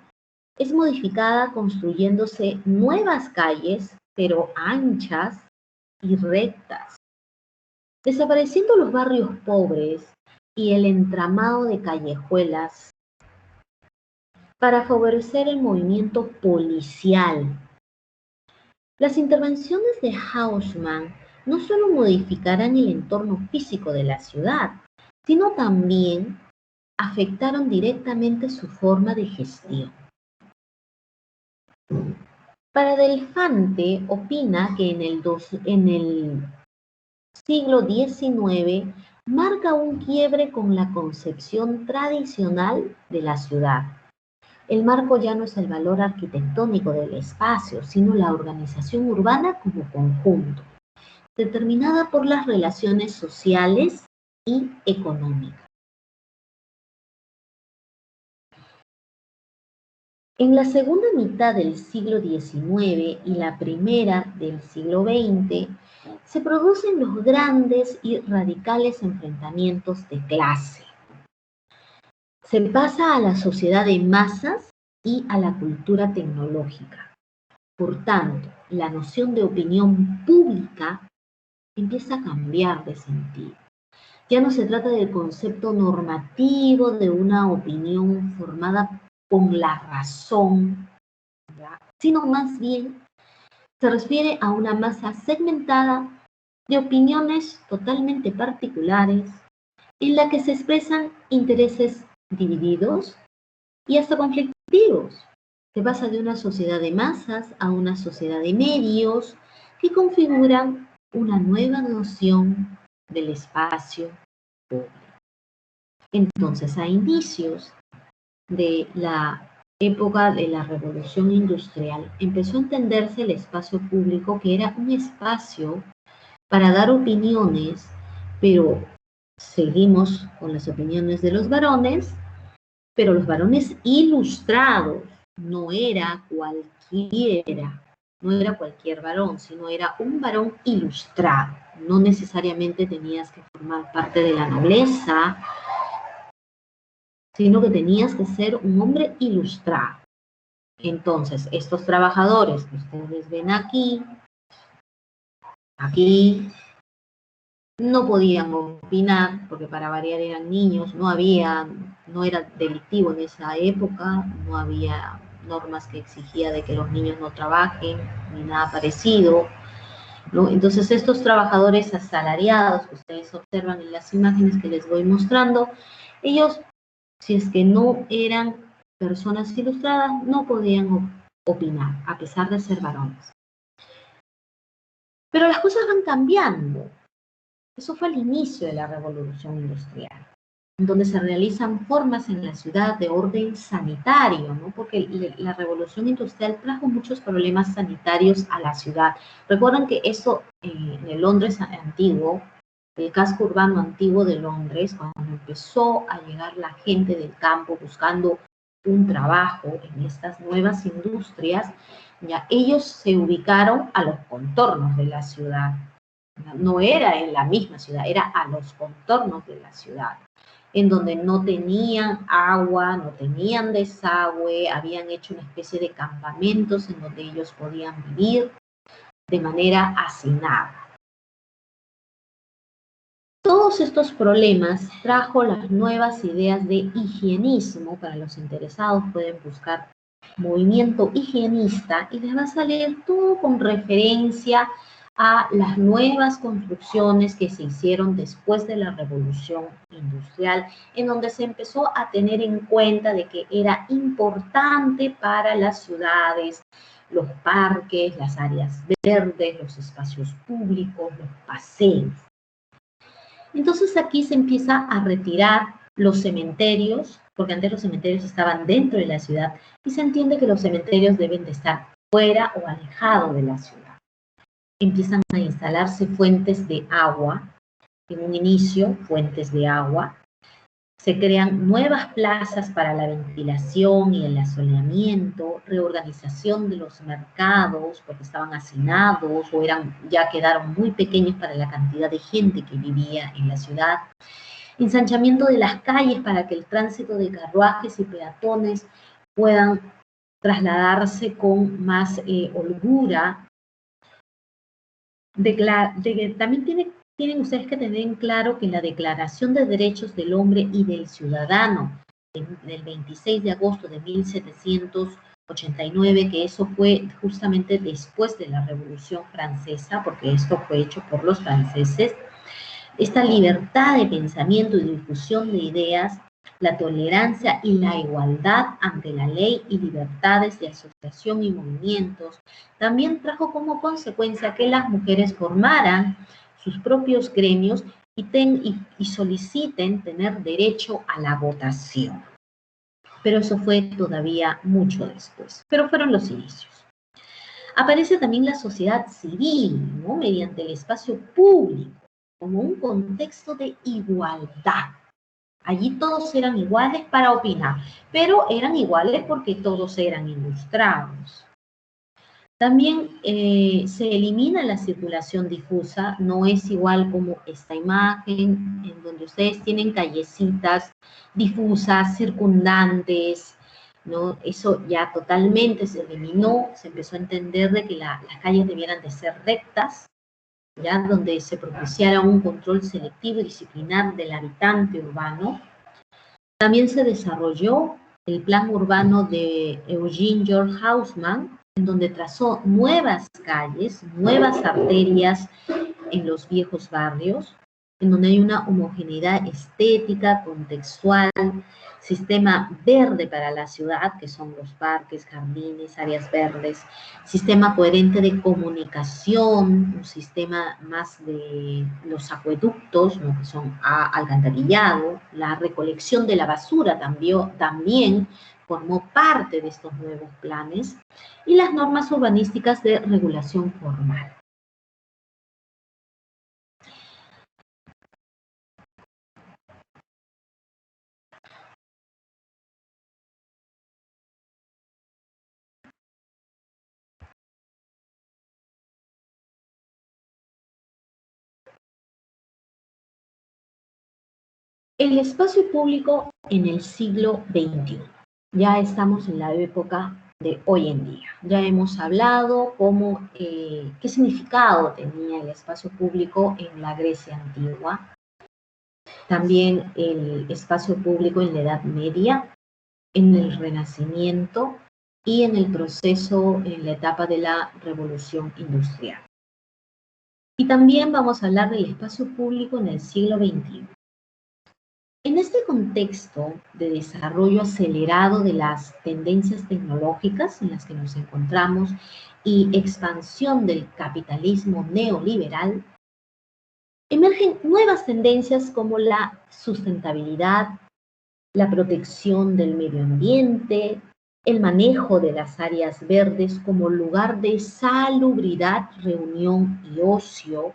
es modificada construyéndose nuevas calles, pero anchas y rectas, desapareciendo los barrios pobres y el entramado de callejuelas para favorecer el movimiento policial. Las intervenciones de Haussmann no solo modificarán el entorno físico de la ciudad, sino también afectaron directamente su forma de gestión. Para Delfante opina que en el siglo XIX marca un quiebre con la concepción tradicional de la ciudad. El marco ya no es el valor arquitectónico del espacio, sino la organización urbana como conjunto, determinada por las relaciones sociales y económicas. En la segunda mitad del siglo XIX y la primera del siglo XX, se producen los grandes y radicales enfrentamientos de clase. Se pasa a la sociedad de masas y a la cultura tecnológica. Por tanto, la noción de opinión pública empieza a cambiar de sentido. Ya no se trata del concepto normativo de una opinión formada con la razón, ¿verdad?, sino más bien se refiere a una masa segmentada de opiniones totalmente particulares en la que se expresan intereses divididos y hasta conflictivos. Se pasa de una sociedad de masas a una sociedad de medios que configuran una nueva noción del espacio público. Entonces, a inicios de la época de la Revolución Industrial, empezó a entenderse el espacio público que era un espacio para dar opiniones, pero seguimos con las opiniones de los varones, pero los varones ilustrados, no era cualquier varón, sino era un varón ilustrado. No necesariamente tenías que formar parte de la nobleza, sino que tenías que ser un hombre ilustrado. Entonces, estos trabajadores que ustedes ven aquí, no podían opinar, porque para variar eran niños, no era delictivo en esa época, no había normas que exigía de que los niños no trabajen, ni nada parecido, ¿no? Entonces estos trabajadores asalariados que ustedes observan en las imágenes que les voy mostrando, ellos, si es que no eran personas ilustradas, no podían opinar, a pesar de ser varones. Pero las cosas van cambiando. Eso fue el inicio de la revolución industrial, en donde se realizan formas en la ciudad de orden sanitario, ¿no? Porque la revolución industrial trajo muchos problemas sanitarios a la ciudad. Recuerden que eso en el Londres antiguo, el casco urbano antiguo de Londres, cuando empezó a llegar la gente del campo buscando un trabajo en estas nuevas industrias, ya ellos se ubicaron a los contornos de la ciudad. No era en la misma ciudad, era a los contornos de la ciudad, en donde no tenían agua, no tenían desagüe, habían hecho una especie de campamentos en donde ellos podían vivir de manera hacinada. Todos estos problemas trajo las nuevas ideas de higienismo. Para los interesados pueden buscar movimiento higienista y les va a salir todo con referencia a las nuevas construcciones que se hicieron después de la revolución industrial, en donde se empezó a tener en cuenta de que era importante para las ciudades los parques, las áreas verdes, los espacios públicos, los paseos. Entonces aquí se empieza a retirar los cementerios, porque antes los cementerios estaban dentro de la ciudad, y se entiende que los cementerios deben de estar fuera o alejados de la ciudad. Empiezan a instalarse fuentes de agua, en un inicio fuentes de agua, se crean nuevas plazas para la ventilación y el asoleamiento, reorganización de los mercados porque estaban hacinados o ya quedaron muy pequeños para la cantidad de gente que vivía en la ciudad. Ensanchamiento de las calles para que el tránsito de carruajes y peatones puedan trasladarse con más holgura. También tienen ustedes que tener en claro que la Declaración de Derechos del Hombre y del Ciudadano del 26 de agosto de 1789, que eso fue justamente después de la Revolución Francesa, porque esto fue hecho por los franceses, esta libertad de pensamiento y difusión de ideas, la tolerancia y la igualdad ante la ley y libertades de asociación y movimientos, también trajo como consecuencia que las mujeres formaran sus propios gremios y soliciten tener derecho a la votación. Pero eso fue todavía mucho después, pero fueron los inicios. Aparece también la sociedad civil, ¿no? Mediante el espacio público, como un contexto de igualdad. Allí todos eran iguales para opinar, pero eran iguales porque todos eran ilustrados. También se elimina la circulación difusa, no es igual como esta imagen, en donde ustedes tienen callecitas difusas, circundantes, ¿no? Eso ya totalmente se eliminó, se empezó a entender de que las calles debieran de ser rectas, ¿ya? Donde se propiciara un control selectivo y disciplinar del habitante urbano. También se desarrolló el plan urbano de Eugene George Haussmann, en donde trazó nuevas calles, nuevas arterias en los viejos barrios, en donde hay una homogeneidad estética, contextual, sistema verde para la ciudad, que son los parques, jardines, áreas verdes, sistema coherente de comunicación, un sistema más de los acueductos, ¿no? Que son alcantarillado, la recolección de la basura también formó parte de estos nuevos planes, y las normas urbanísticas de regulación formal. El espacio público en el siglo XXI. Ya estamos en la época de hoy en día. Ya hemos hablado qué significado tenía el espacio público en la Grecia antigua, también el espacio público en la Edad Media, en el Renacimiento y en el proceso, en la etapa de la Revolución Industrial. Y también vamos a hablar del espacio público en el siglo XXI. En este contexto de desarrollo acelerado de las tendencias tecnológicas en las que nos encontramos y expansión del capitalismo neoliberal, emergen nuevas tendencias como la sustentabilidad, la protección del medio ambiente, el manejo de las áreas verdes como lugar de salubridad, reunión y ocio.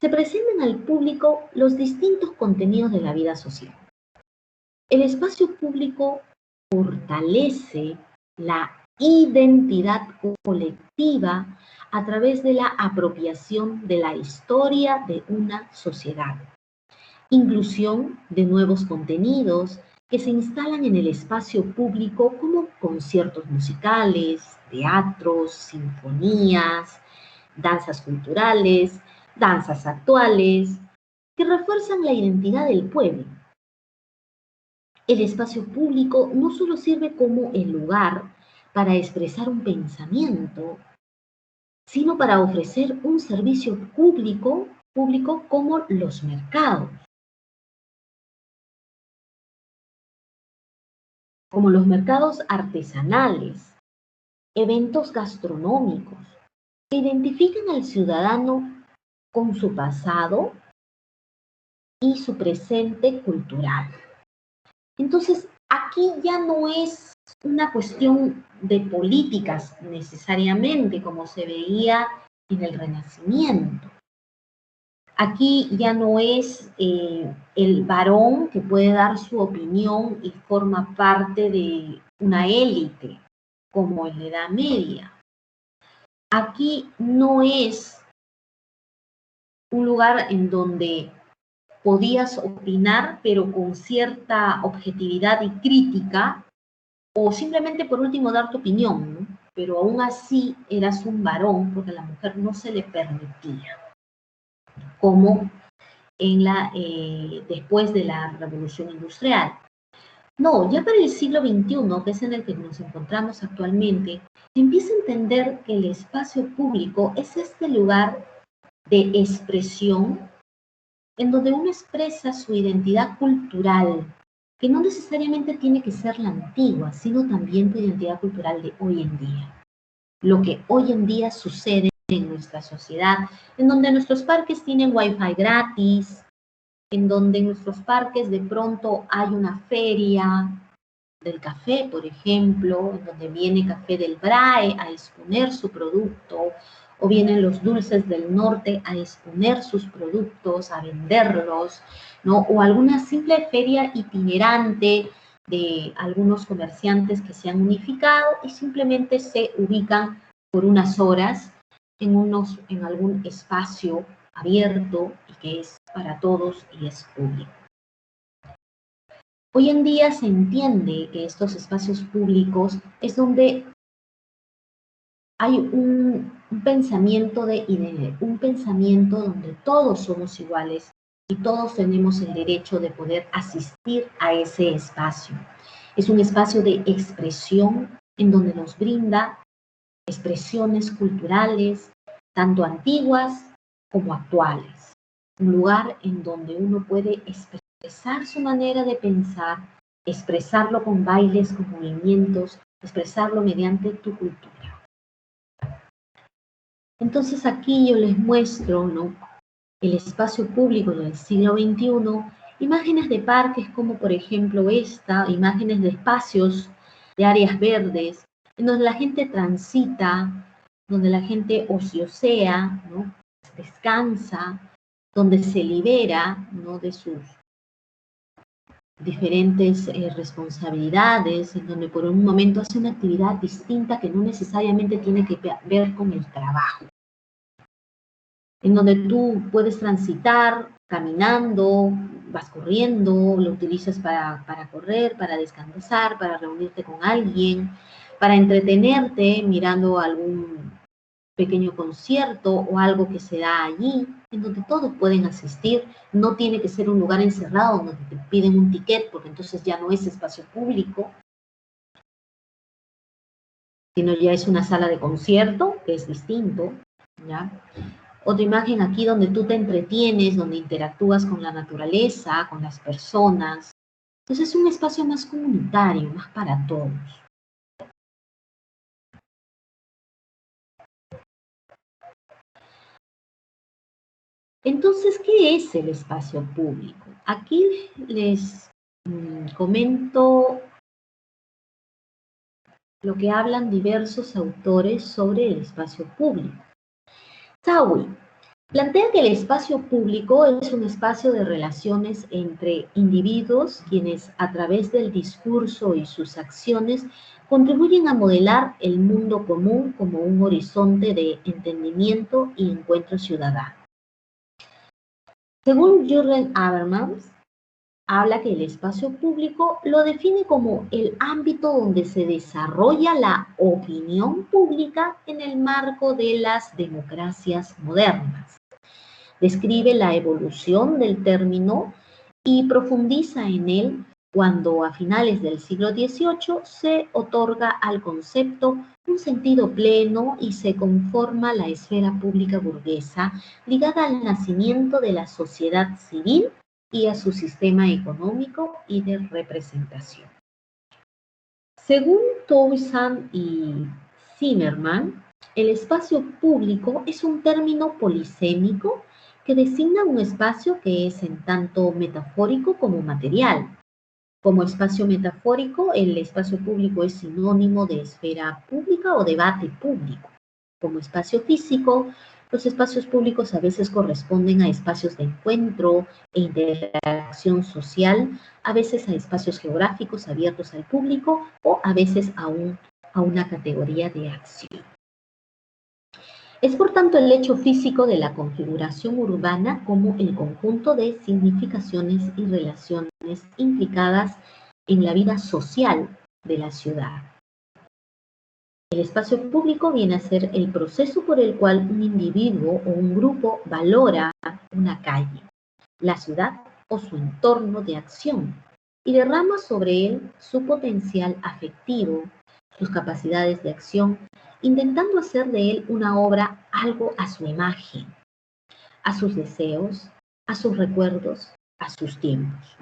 Se presentan al público los distintos contenidos de la vida social. El espacio público fortalece la identidad colectiva a través de la apropiación de la historia de una sociedad. Inclusión de nuevos contenidos que se instalan en el espacio público como conciertos musicales, teatros, sinfonías, danzas culturales, danzas actuales, que refuerzan la identidad del pueblo. El espacio público no solo sirve como el lugar para expresar un pensamiento, sino para ofrecer un servicio público como los mercados, como los mercados artesanales, eventos gastronómicos, que identifican al ciudadano con su pasado y su presente cultural. Entonces, aquí ya no es una cuestión de políticas necesariamente, como se veía en el Renacimiento. Aquí ya no es el varón que puede dar su opinión y forma parte de una élite, como en la Edad Media. Aquí no es un lugar en donde podías opinar, pero con cierta objetividad y crítica, o simplemente por último dar tu opinión, ¿no? Pero aún así eras un varón porque a la mujer no se le permitía, como después de la Revolución Industrial. No, ya para el siglo XXI, que es en el que nos encontramos actualmente, se empieza a entender que el espacio público es este lugar de expresión en donde uno expresa su identidad cultural, que no necesariamente tiene que ser la antigua, sino también tu identidad cultural de hoy en día. Lo que hoy en día sucede en nuestra sociedad, en donde nuestros parques tienen wifi gratis, en donde en nuestros parques de pronto hay una feria del café, por ejemplo, en donde viene Café del Brae a exponer su producto, o vienen los dulces del norte a exponer sus productos, a venderlos, ¿no? O alguna simple feria itinerante de algunos comerciantes que se han unificado y simplemente se ubican por unas horas en algún espacio abierto y que es para todos y es público. Hoy en día se entiende que estos espacios públicos es donde hay un pensamiento un pensamiento donde todos somos iguales y todos tenemos el derecho de poder asistir a ese espacio. Es un espacio de expresión en donde nos brinda expresiones culturales, tanto antiguas como actuales. Un lugar en donde uno puede expresar su manera de pensar, expresarlo con bailes, con movimientos, expresarlo mediante tu cultura. Entonces aquí yo les muestro, ¿no?, el espacio público del siglo XXI, imágenes de parques como por ejemplo esta, imágenes de espacios, de áreas verdes, en donde la gente transita, donde la gente ociosea, ¿no?, descansa, donde se libera, ¿no?, de sus diferentes responsabilidades, en donde por un momento hace una actividad distinta que no necesariamente tiene que ver con el trabajo, en donde tú puedes transitar caminando, vas corriendo, lo utilizas para correr, para descansar, para reunirte con alguien, para entretenerte mirando algún pequeño concierto o algo que se da allí, en donde todos pueden asistir. No tiene que ser un lugar encerrado donde te piden un ticket, porque entonces ya no es espacio público, sino ya es una sala de concierto, que es distinto, ¿ya? Otra imagen aquí donde tú te entretienes, donde interactúas con la naturaleza, con las personas. Entonces es un espacio más comunitario, más para todos. Entonces, ¿qué es el espacio público? Aquí les comento lo que hablan diversos autores sobre el espacio público. Tawi plantea que el espacio público es un espacio de relaciones entre individuos quienes a través del discurso y sus acciones contribuyen a modelar el mundo común como un horizonte de entendimiento y encuentro ciudadano. Según Jürgen Habermas, habla que el espacio público lo define como el ámbito donde se desarrolla la opinión pública en el marco de las democracias modernas. Describe la evolución del término y profundiza en él cuando a finales del siglo XVIII se otorga al concepto un sentido pleno y se conforma la esfera pública burguesa ligada al nacimiento de la sociedad civil y a su sistema económico y de representación. Según Toussaint y Zimmerman, el espacio público es un término polisémico que designa un espacio que es en tanto metafórico como material. Como espacio metafórico, el espacio público es sinónimo de esfera pública o debate público. Como espacio físico, los espacios públicos a veces corresponden a espacios de encuentro e interacción social, a veces a espacios geográficos abiertos al público o a veces a una categoría de acción. Es por tanto el hecho físico de la configuración urbana como el conjunto de significaciones y relaciones implicadas en la vida social de la ciudad. El espacio público viene a ser el proceso por el cual un individuo o un grupo valora una calle, la ciudad o su entorno de acción y derrama sobre él su potencial afectivo, sus capacidades de acción, intentando hacer de él una obra algo a su imagen, a sus deseos, a sus recuerdos, a sus tiempos.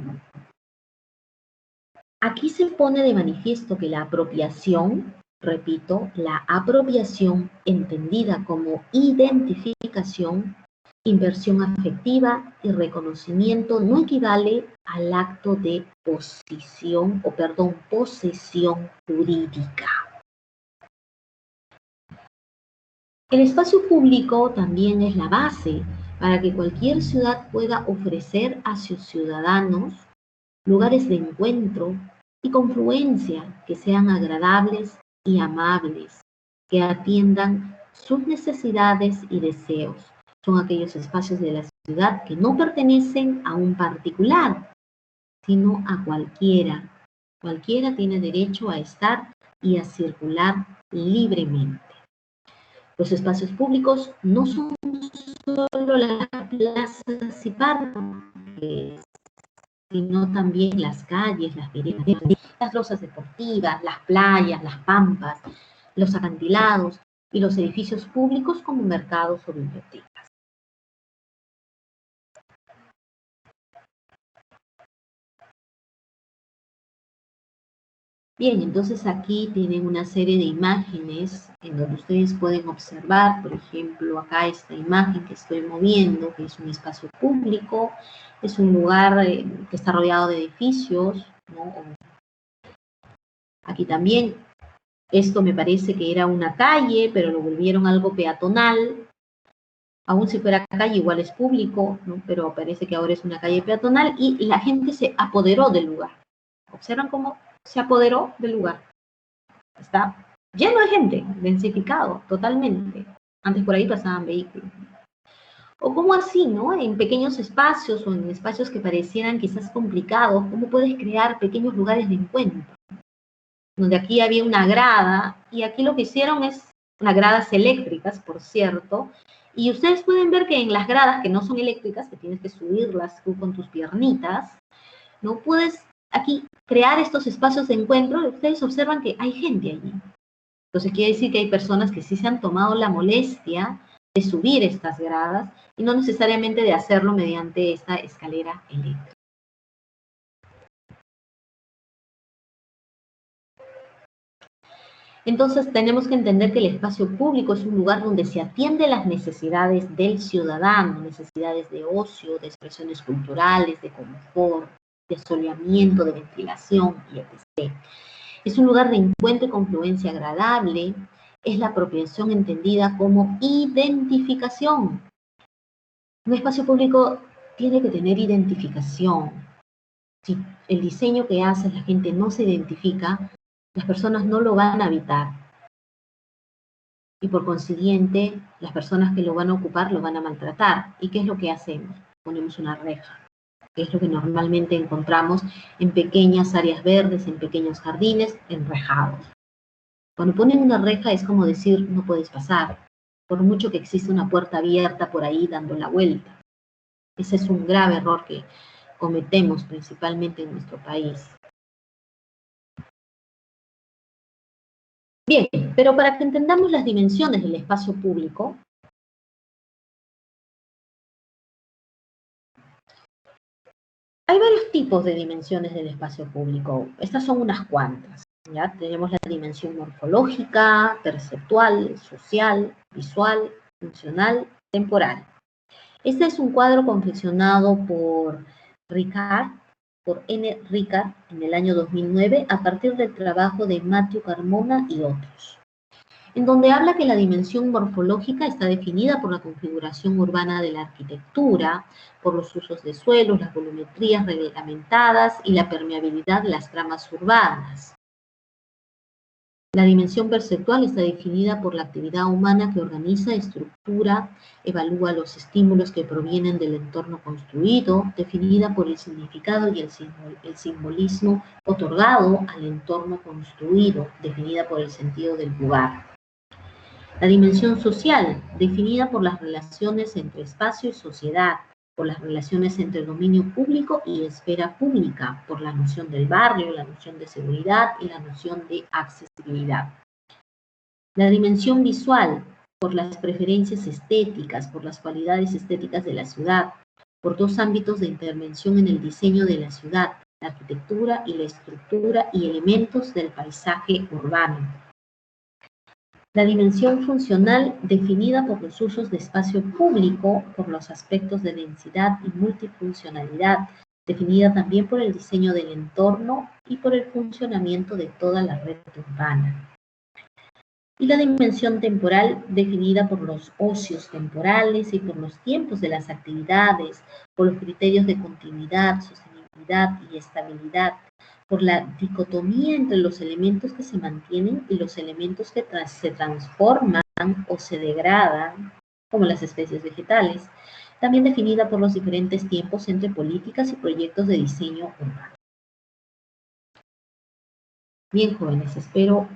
Aquí se pone de manifiesto que la apropiación, repito, la apropiación entendida como identificación, inversión afectiva y reconocimiento no equivale al acto de posesión jurídica. El espacio público también es la base para que cualquier ciudad pueda ofrecer a sus ciudadanos lugares de encuentro y confluencia que sean agradables y amables, que atiendan sus necesidades y deseos. Son aquellos espacios de la ciudad que no pertenecen a un particular, sino a cualquiera. Cualquiera tiene derecho a estar y a circular libremente. Los espacios públicos no son solo las plazas y parques, sino también las calles, las veredas, las losas deportivas, las playas, las pampas, los acantilados y los edificios públicos como mercados o bibliotecas. Bien, entonces aquí tienen una serie de imágenes en donde ustedes pueden observar, por ejemplo, acá esta imagen que estoy moviendo, que es un espacio público, es un lugar que está rodeado de edificios, ¿no? Aquí también, esto me parece que era una calle, pero lo volvieron algo peatonal. Aún si fuera calle, igual es público, ¿no? Pero parece que ahora es una calle peatonal y la gente se apoderó del lugar. ¿Observan cómo se apoderó del lugar? Está lleno de gente, densificado totalmente. Antes por ahí pasaban vehículos. O cómo así, ¿no? En pequeños espacios o en espacios que parecieran quizás complicados, ¿cómo puedes crear pequeños lugares de encuentro? donde aquí había una grada, y aquí lo que hicieron es unas gradas eléctricas, por cierto, y ustedes pueden ver que en las gradas que no son eléctricas, que tienes que subirlas tú con tus piernitas, no puedes aquí crear estos espacios de encuentro. Ustedes observan que hay gente allí. Entonces quiere decir que hay personas que sí se han tomado la molestia de subir estas gradas y no necesariamente de hacerlo mediante esta escalera eléctrica. Entonces tenemos que entender que el espacio público es un lugar donde se atiende las necesidades del ciudadano, necesidades de ocio, de expresiones culturales, de confort, de soleamiento, de ventilación, y etc. Es un lugar de encuentro y confluencia agradable. Es la apropiación entendida como identificación. Un espacio público tiene que tener identificación. Si el diseño que hace la gente no se identifica, las personas no lo van a habitar. Y por consiguiente, las personas que lo van a ocupar lo van a maltratar. ¿Y qué es lo que hacemos? Ponemos una reja, que es lo que normalmente encontramos en pequeñas áreas verdes, en pequeños jardines, enrejados. Cuando ponen una reja es como decir, no puedes pasar, por mucho que exista una puerta abierta por ahí dando la vuelta. Ese es un grave error que cometemos principalmente en nuestro país. Bien, pero para que entendamos las dimensiones del espacio público, hay varios tipos de dimensiones del espacio público. Estas son unas cuantas. ¿Ya? Tenemos la dimensión morfológica, perceptual, social, visual, funcional, temporal. Este es un cuadro confeccionado por N. Ricard, en el año 2009, a partir del trabajo de Matthew Carmona y otros, en donde habla que la dimensión morfológica está definida por la configuración urbana de la arquitectura, por los usos de suelos, las volumetrías reglamentadas y la permeabilidad de las tramas urbanas. La dimensión perceptual está definida por la actividad humana que organiza, estructura, evalúa los estímulos que provienen del entorno construido, definida por el significado y el simbolismo otorgado al entorno construido, definida por el sentido del lugar. La dimensión social, definida por las relaciones entre espacio y sociedad, por las relaciones entre dominio público y esfera pública, por la noción del barrio, la noción de seguridad y la noción de accesibilidad. La dimensión visual, por las preferencias estéticas, por las cualidades estéticas de la ciudad, por dos ámbitos de intervención en el diseño de la ciudad, la arquitectura y la estructura y elementos del paisaje urbano. La dimensión funcional, definida por los usos de espacio público, por los aspectos de densidad y multifuncionalidad, definida también por el diseño del entorno y por el funcionamiento de toda la red urbana. Y la dimensión temporal, definida por los ocios temporales y por los tiempos de las actividades, por los criterios de continuidad, sostenibilidad y estabilidad, por la dicotomía entre los elementos que se mantienen y los elementos que se transforman o se degradan, como las especies vegetales, también definida por los diferentes tiempos entre políticas y proyectos de diseño urbano. Bien, jóvenes, espero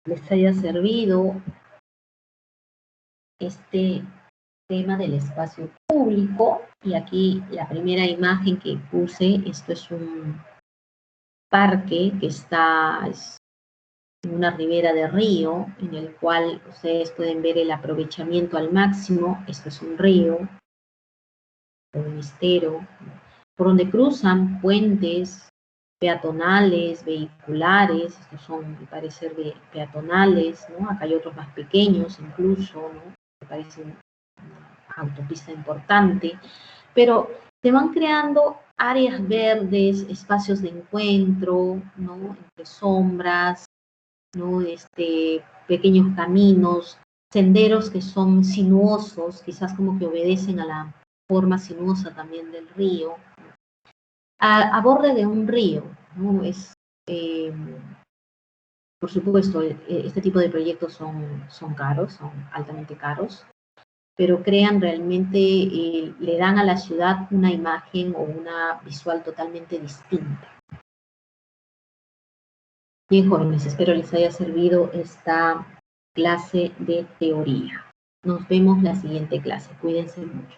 les haya servido este tema del espacio público. Y aquí la primera imagen que puse, esto es un parque que está en una ribera de río, en el cual ustedes pueden ver el aprovechamiento al máximo. Esto es un río, un estero, por donde cruzan puentes peatonales, vehiculares. Estos son, al parecer, peatonales, ¿no? Acá hay otros más pequeños incluso, ¿no? Me parece una autopista importante, pero se van creando áreas verdes, espacios de encuentro, ¿no? Entre sombras, ¿no? Pequeños caminos, senderos que son sinuosos, quizás como que obedecen a la forma sinuosa también del río, a borde de un río, ¿no? Por supuesto, este tipo de proyectos son caros, son altamente caros, pero crean realmente, le dan a la ciudad una imagen o una visual totalmente distinta. Bien, jóvenes, espero les haya servido esta clase de teoría. Nos vemos la siguiente clase. Cuídense mucho.